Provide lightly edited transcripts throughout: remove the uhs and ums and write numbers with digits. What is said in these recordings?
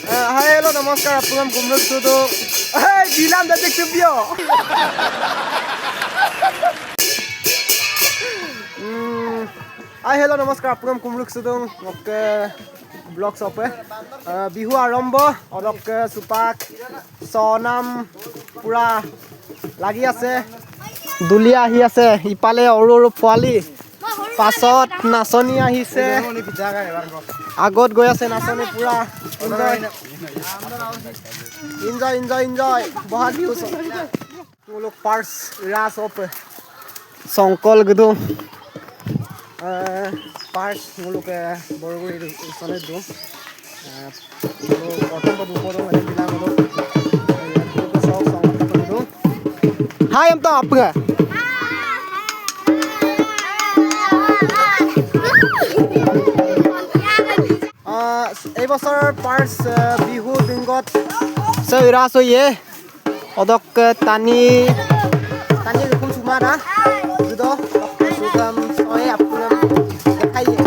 Hello, namaskar. Apungam kumruk sudo. Hey, bilang detektif yo. Hello, namaskar. Apungam kumruk sudo. Oke, blog sope. Bihu arombo. Olok supak. Sonam pura lagi ase. Dulia ahi ase. Ipale oru poali. Pasot nasoni আহিছে আগত গৈ আছে নাচনি পুৰা enjoy বহুত views মুলুক purse রাস অপ সংকল গদু purse মুলুক বড়গুড়ি সনে দু প্রথম দুপদ মানে দিলাম হলো সব সংকল গদু হাই এম তো আপগা এই বছৰ পাৰ্স বিহু বিংগত সৈৰাস হয়ে অদক টানি রকম সুমারা দুদো সুগম সয়ে আপুনাম দেখাইয়ে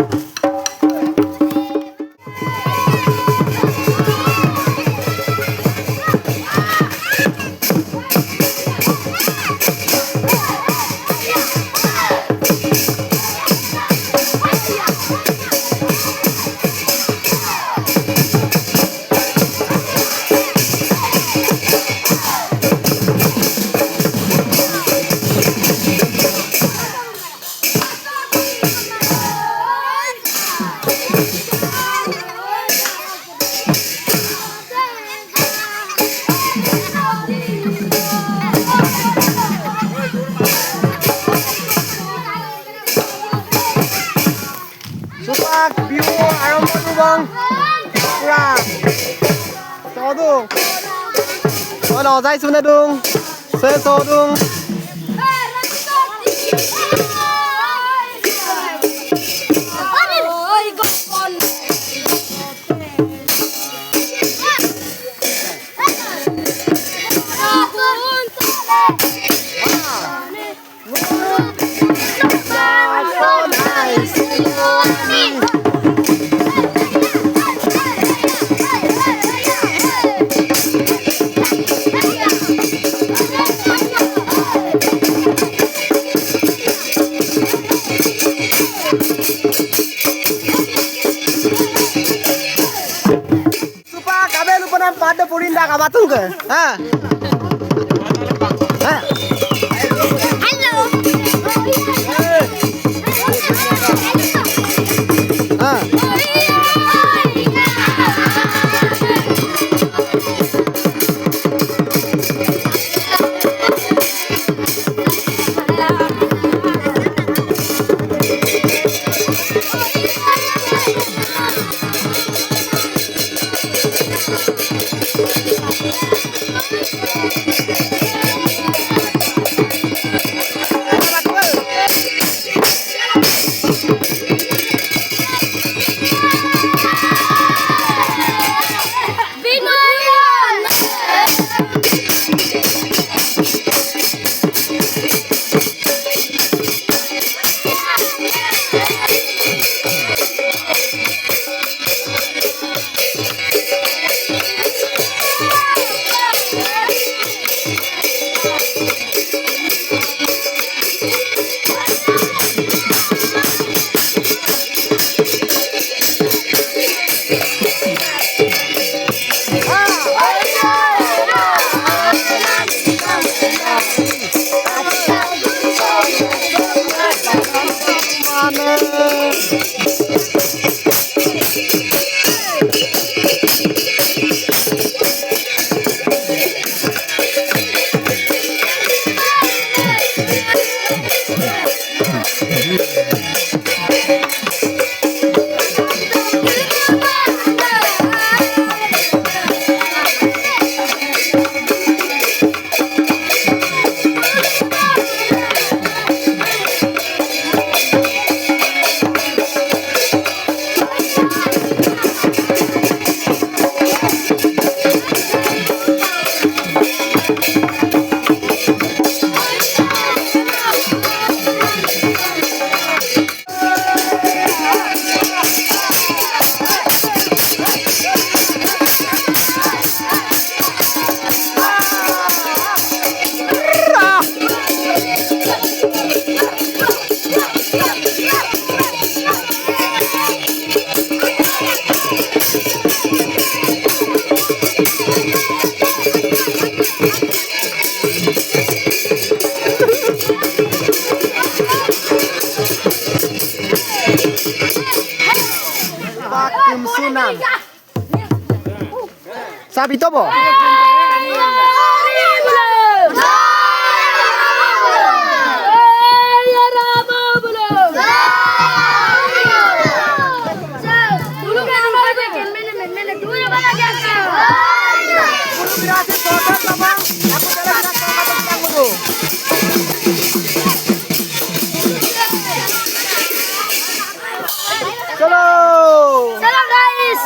Supak biu arombo bang pura sodung lo zai suna dung se sodung pada purinda ka batung ke ha ha hello ha Sabi to bo. Chalo. Salam guys.